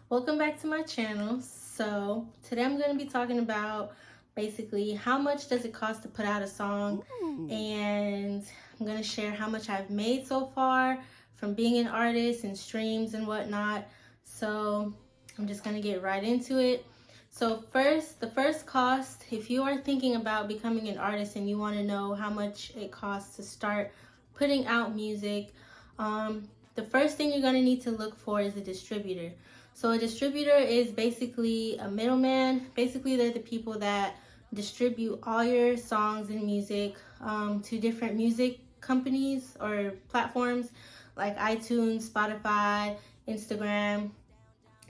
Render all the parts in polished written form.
Welcome back to my channel. So today I'm going to be talking about basically how much does it cost to put out a song. And I'm going to share how much I've made so far from being an artist and streams and whatnot. So I'm just going to get right into it. So the first cost, if you are thinking about becoming an artist and you want to know how much it costs to start putting out music, the first thing you're going to need to look for is a distributor. So a distributor is basically a middleman. Basically, they're the people that distribute all your songs and music to different music companies or platforms like iTunes, Spotify, Instagram,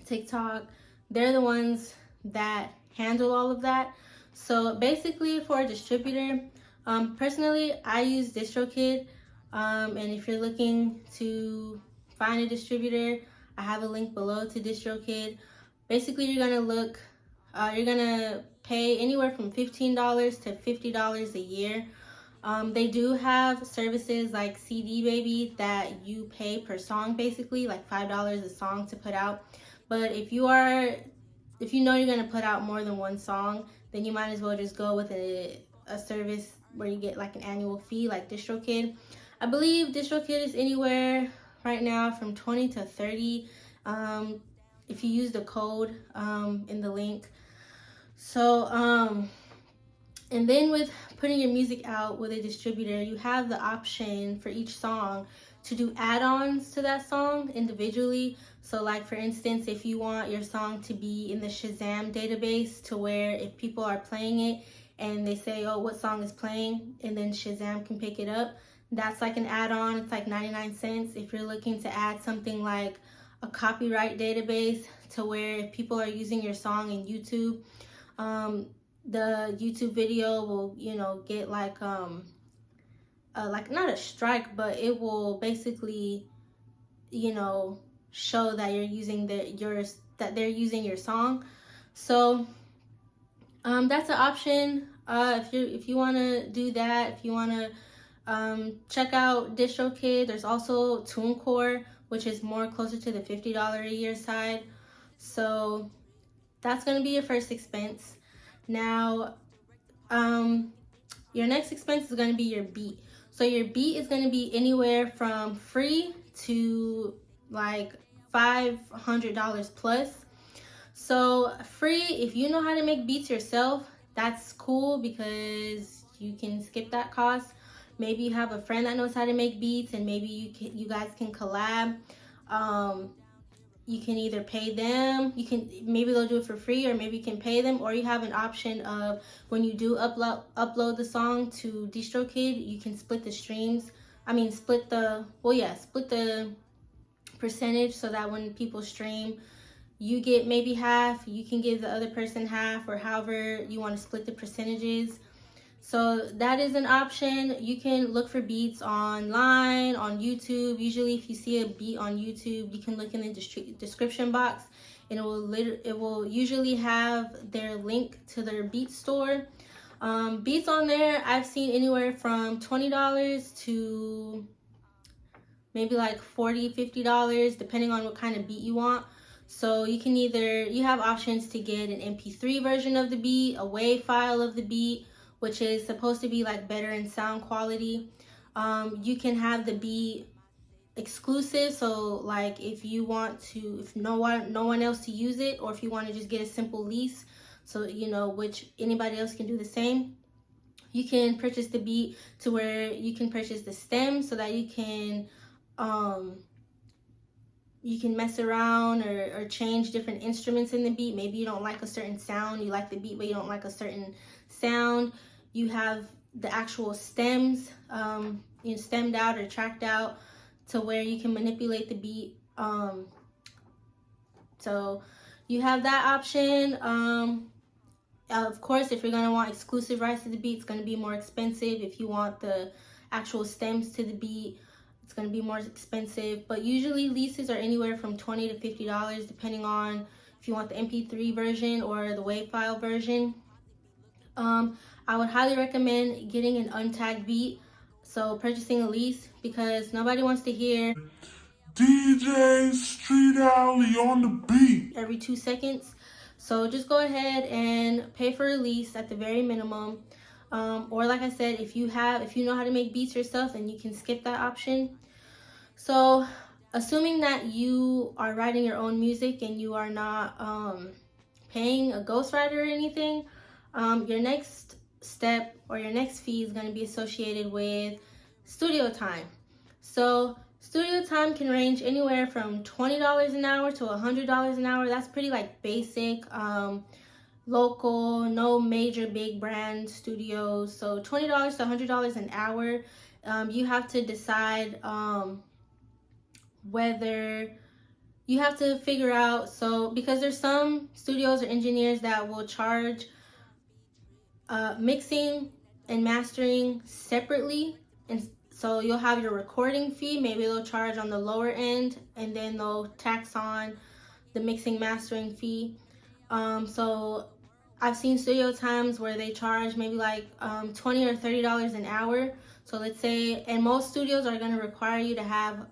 TikTok. They're the ones that handle all of that. So basically, for a distributor, personally, I use DistroKid. And if you're looking to find a distributor, I have a link below to DistroKid. Basically, you're gonna pay anywhere from $15 to $50 a year. They do have services like CD Baby that you pay per song, basically like $5 a song to put out. But if you know you're gonna put out more than one song, then you might as well just go with a service where you get like an annual fee like DistroKid. I believe DistroKid is anywhere right now from 20 to 30 if you use the code in the link. So and then with putting your music out with a distributor, you have the option for each song to do add-ons to that song individually. So like for instance, if you want your song to be in the Shazam database to where if people are playing it and they say, oh, what song is playing? And then Shazam can pick it up. That's like an add-on. It's like 99 cents. If you're looking to add something like a copyright database to where if people are using your song in YouTube, the YouTube video will, get like not a strike, but it will basically, show that they're using your song. So that's an option. If you want to do that, if you want to check out DistroKid, there's also TuneCore, which is more closer to the $50 a year side. So that's going to be your first expense. Now, your next expense is going to be your beat. So your beat is going to be anywhere from free to like $500 plus. So free, if you know how to make beats yourself, that's cool because you can skip that cost. Maybe you have a friend that knows how to make beats and maybe you guys can collab. You can either pay them, maybe they'll do it for free, or maybe you can pay them, or you have an option of when you do upload the song to DistroKid, you can split the streams. Split the percentage so that when people stream, you get maybe half, you can give the other person half, or however you want to split the percentages. So that is an option. You can look for beats online, on YouTube. Usually if you see a beat on YouTube, you can look in the description box and it will usually have their link to their beat store. Beats on there, I've seen anywhere from $20 to maybe like $40, $50, depending on what kind of beat you want. So you have options to get an MP3 version of the beat, a WAV file of the beat, which is supposed to be like better in sound quality. You can have the beat exclusive, so like if no one else to use it, or if you want to just get a simple lease, so which anybody else can do the same. You can purchase the beat to where you can purchase the stem so that you can mess around or change different instruments in the beat. Maybe you don't like a certain sound, you like the beat but you don't like a certain sound. You have the actual stems, stemmed out or tracked out to where you can manipulate the beat. So you have that option. Of course, if you're going to want exclusive rights to the beat, it's going to be more expensive. If you want the actual stems to the beat, it's going to be more expensive. But usually leases are anywhere from $20 to $50, depending on if you want the MP3 version or the WAV file version. I would highly recommend getting an untagged beat, so purchasing a lease, because nobody wants to hear DJ Street Alley on the beat. Every 2 seconds. So just go ahead and pay for release at the very minimum. Or like I said, if you know how to make beats yourself, then you can skip that option. So assuming that you are writing your own music and you are not paying a ghostwriter or anything, your next step or your next fee is going to be associated with studio time. So studio time can range anywhere from $20 an hour to $100 an hour. That's pretty like basic, local, no major big brand studios. So $20 to $100 an hour. You have to decide whether you have to figure out, so because there's some studios or engineers that will charge mixing and mastering separately, and so you'll have your recording fee, maybe they'll charge on the lower end, and then they'll tax on the mixing mastering fee. So I've seen studio times where they charge maybe like $20 or $30 an hour. So let's say, and most studios are going to require you to have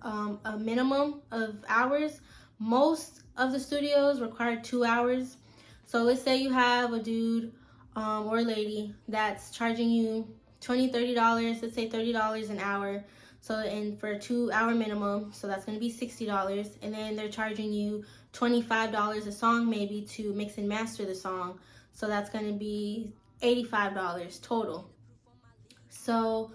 a minimum of hours. Most of the studios require 2 hours. So let's say you have a dude or a lady that's charging you $20, $30, let's say $30 an hour. So, and for a 2 hour minimum, so that's going to be $60. And then they're charging you $25 a song maybe to mix and master the song. So that's going to be $85 total. So,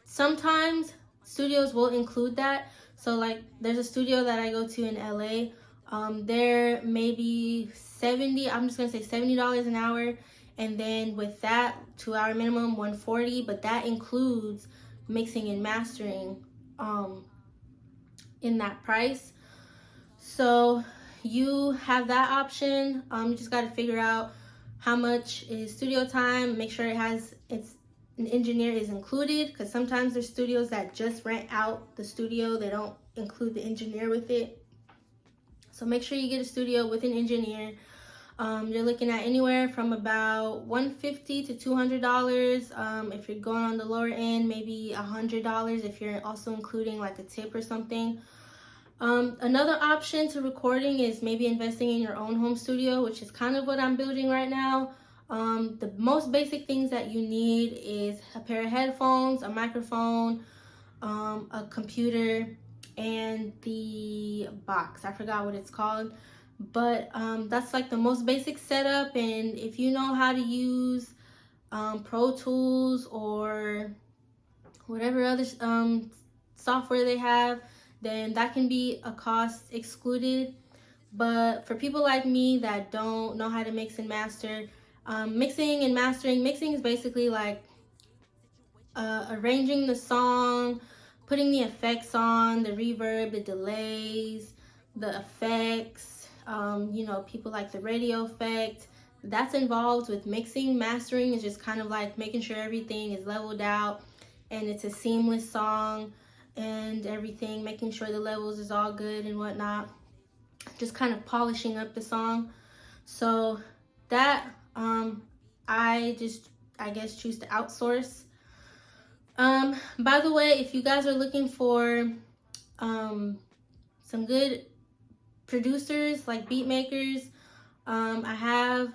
sometimes studios will include that. So like there's a studio that I go to in LA. There may be I'm just gonna say $70 an hour, and then with that 2 hour minimum $140, but that includes mixing and mastering in that price. So you have that option. You just got to figure out how much is studio time, make sure an engineer is included, because sometimes there's studios that just rent out the studio, they don't include the engineer with it. So make sure you get a studio with an engineer. You're looking at anywhere from about $150 to $200. If you're going on the lower end, maybe $100 if you're also including like a tip or something. Another option to recording is maybe investing in your own home studio, which is kind of what I'm building right now. The most basic things that you need is a pair of headphones, a microphone, a computer, and the box. I forgot what it's called, but that's like the most basic setup. And if you know how to use Pro Tools or whatever other software they have, then that can be a cost excluded. But for people like me that don't know how to mix and master, mixing is basically like arranging the song, putting the effects on, the reverb, the delays, the effects, people like the radio effect. That's involved with mixing. Mastering is just kind of like making sure everything is leveled out and it's a seamless song and everything, making sure the levels is all good and whatnot, just kind of polishing up the song. So that I guess choose to outsource. By the way, if you guys are looking for some good producers, like beat makers, I have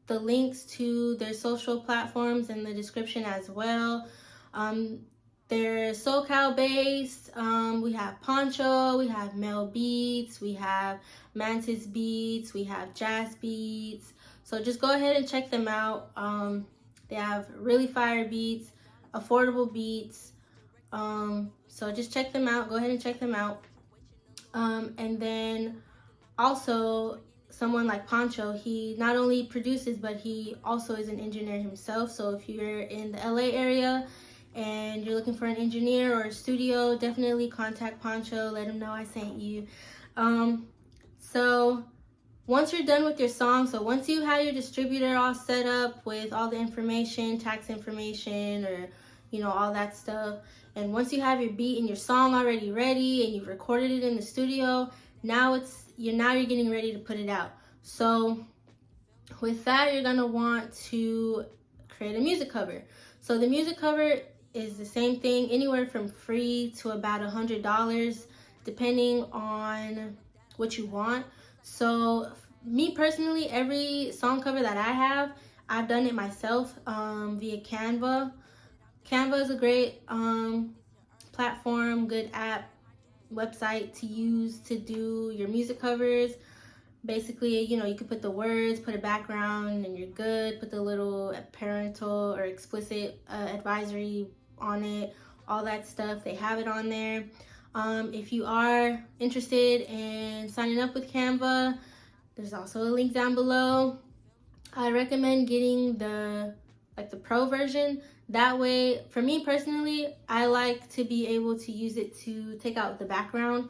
the links to their social platforms in the description as well. They're SoCal based. We have Poncho, we have Mel Beats, we have Mantis Beats, we have Jass Beats. So just go ahead and check them out. They have really fire beats, affordable beats. So just check them out. Go ahead and check them out. And then also someone like Poncho, he not only produces, but he also is an engineer himself. So if you're in the LA area and you're looking for an engineer or a studio, definitely contact Poncho. Let him know I sent you. So once you're done with your song, so once you have your distributor all set up with all the information, tax information, or all that stuff, and once you have your beat and your song already ready and you've recorded it in the studio, now you're getting ready to put it out. So with that, you're gonna want to create a music cover. So the music cover is the same thing, anywhere from free to about $100, depending on what you want. So me personally, every song cover that I have, I've done it myself via Canva. Canva is a great platform, good app, website to use to do your music covers. Basically, you know, you could put the words, put a background, and you're good. Put the little parental or explicit advisory on it, all that stuff. They have it on there. If you are interested in signing up with Canva, there's also a link down below. I recommend getting the pro version. That way, for me personally, I like to be able to use it to take out the background.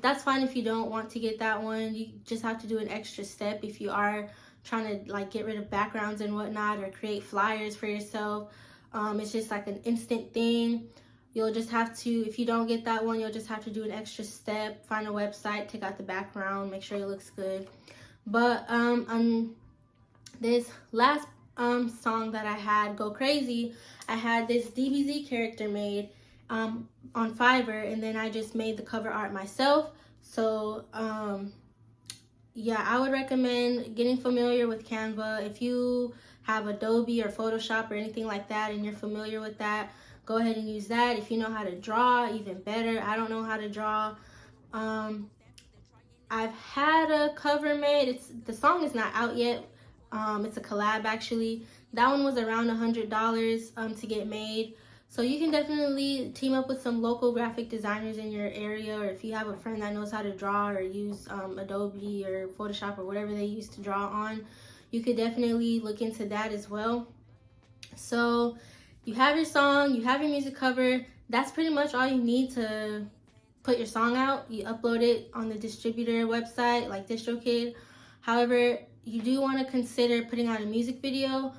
That's fine if you don't want to get that one. You just have to do an extra step if you are trying to like get rid of backgrounds and whatnot, or create flyers for yourself. It's just like an instant thing. You'll just have to, if you don't get that one, you'll just have to do an extra step, find a website, take out the background, make sure it looks good. But this last song that I had, Go Crazy, I had this DBZ character made on Fiverr, and then I just made the cover art myself. So yeah, I would recommend getting familiar with Canva. If you have Adobe or Photoshop or anything like that and you're familiar with that, go ahead and use that. If you know how to draw, even better. I don't know how to draw. I've had a cover made. The song is not out yet. It's a collab actually. That one was around $100 to get made. So you can definitely team up with some local graphic designers in your area, or if you have a friend that knows how to draw or use Adobe or Photoshop or whatever they use to draw on, you could definitely look into that as well. So you have your song, you have your music cover. That's pretty much all you need to put your song out. You upload it on the distributor website like DistroKid. However, you do want to consider putting out a music video.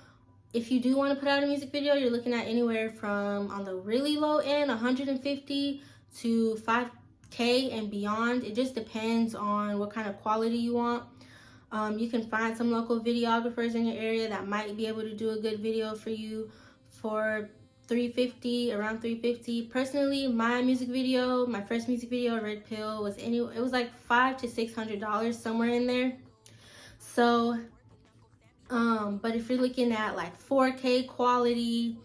If you do want to put out a music video, you're looking at anywhere from, on the really low end, 150 to 5K and beyond. It just depends on what kind of quality you want. You can find some local videographers in your area that might be able to do a good video for you for around 350. Personally, my music video, my first music video, Red Pill, it was like $500 to $600, somewhere in there. So but if you're looking at like 4K quality,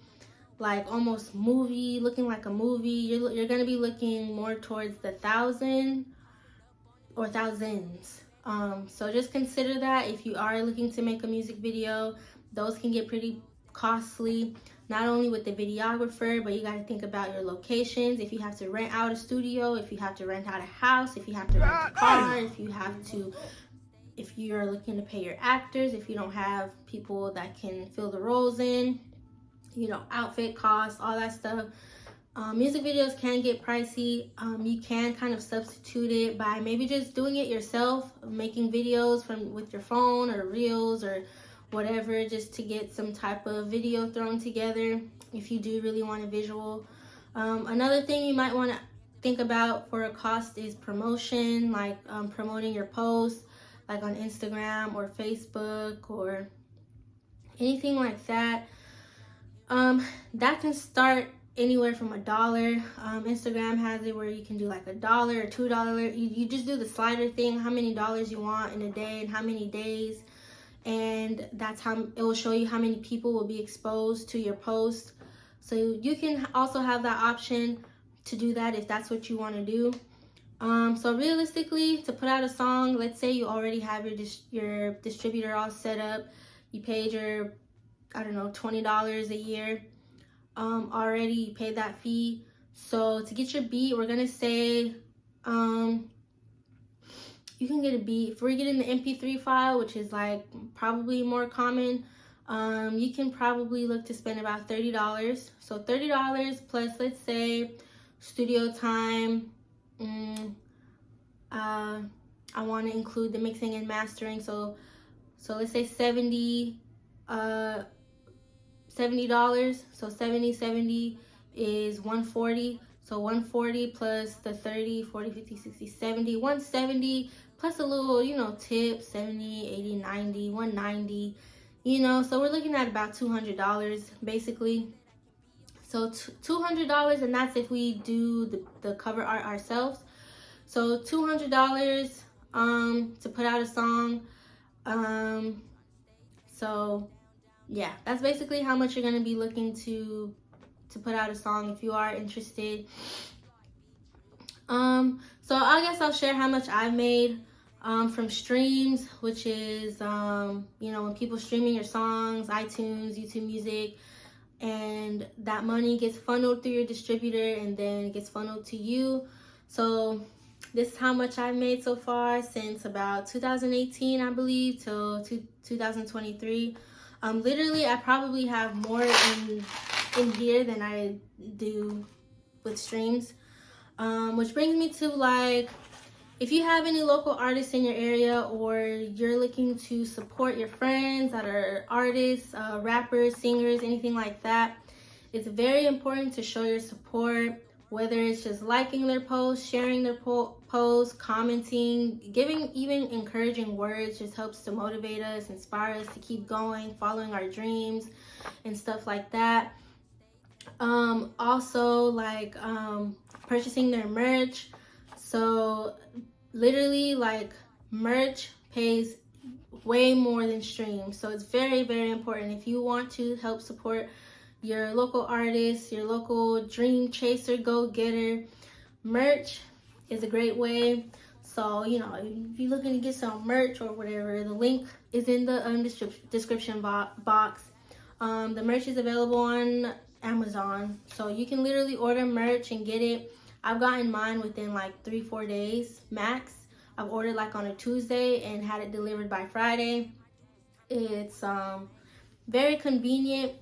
like almost movie, looking like a movie, you're gonna be looking more towards the $1,000 or thousands. So just consider that if you are looking to make a music video. Those can get pretty costly, not only with the videographer, but you got to think about your locations. If you have to rent out a studio, if you have to rent out a house, if you have to rent a car, if you're looking to pay your actors, if you don't have people that can fill the roles in, you know, outfit costs, all that stuff. Music videos can get pricey. You can kind of substitute it by maybe just doing it yourself, making videos with your phone or reels or whatever, just to get some type of video thrown together if you do really want a visual. Another thing you might want to think about for a cost is promotion, like promoting your posts, like on Instagram or Facebook or anything like that. That can start anywhere from $1. Instagram has it where you can do like $1 or $2. You just do the slider thing, how many dollars you want in a day and how many days, and that's how it will show you how many people will be exposed to your post. So you can also have that option to do that if that's what you want to do. So realistically, to put out a song, let's say you already have your distributor all set up, you paid your, I don't know, $20 a year already, you paid that fee. So to get your beat, we're gonna say you can get a beat. If we're getting the MP3 file, which is like probably more common, you can probably look to spend about $30. So $30 plus, let's say, studio time. I want to include the mixing and mastering, so let's say $70. So 70 is 140. So 140 plus the 30, 40, 50, 60, 70, 170 plus a little, you know, tip, 70, 80, 90, 190, you know, so we're looking at about $200 basically. So $200, and that's if we do the cover art ourselves. So $200 to put out a song. So yeah, that's basically how much you're gonna be looking to put out a song if you are interested. So I guess I'll share how much I've made from streams, which is you know, when people streaming your songs, iTunes, YouTube Music, and that money gets funneled through your distributor and then it gets funneled to you. So this is how much I've made so far since about 2018, I believe, till 2023. Literally, I probably have more in here than I do with streams. Which brings me to, like, if you have any local artists in your area, or you're looking to support your friends that are artists, rappers, singers, anything like that, it's very important to show your support, whether it's just liking their posts, sharing their posts, commenting, giving even encouraging words just helps to motivate us, inspire us to keep going, following our dreams and stuff like that. Also, like, purchasing their merch. So literally, like, merch pays way more than streams. So it's very, very important. If you want to help support your local artist, your local dream chaser, go-getter, merch is a great way. So, you know, if you're looking to get some merch or whatever, the link is in the description box. The merch is available on Amazon, so you can literally order merch and get it. I've gotten mine within like 3-4 days max. I've ordered like on a Tuesday and had it delivered by Friday. It's very convenient.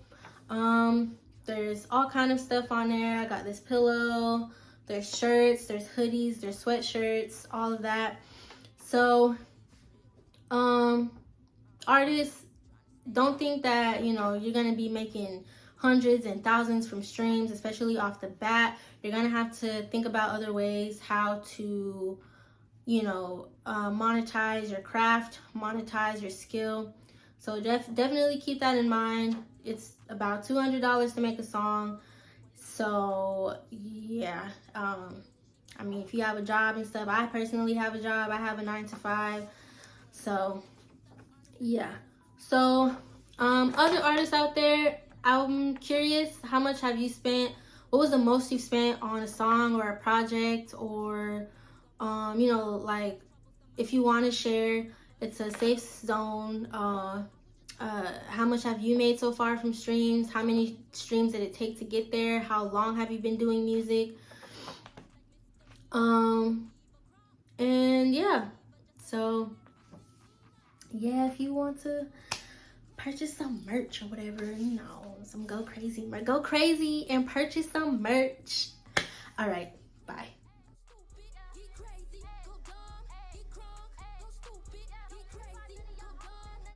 There's all kind of stuff on there. I got this pillow, there's shirts, there's hoodies, there's sweatshirts, all of that. So artists, don't think that, you know, you're gonna be making hundreds and thousands from streams, especially off the bat. You're gonna have to think about other ways how to, you know, monetize your craft, monetize your skill. So definitely keep that in mind. It's about $200 to make a song. So yeah, I mean, if you have a job and stuff, I personally have a job. I have a 9-to-5. So yeah. So other artists out there, I'm curious, how much have you spent? What was the most you've spent on a song or a project? Or you know, like, if you want to share, it's a safe zone. How much have you made so far from streams? How many streams did it take to get there? How long have you been doing music? And yeah, so yeah, if you want to purchase some merch or whatever, you know, go crazy and purchase some merch. All right, bye.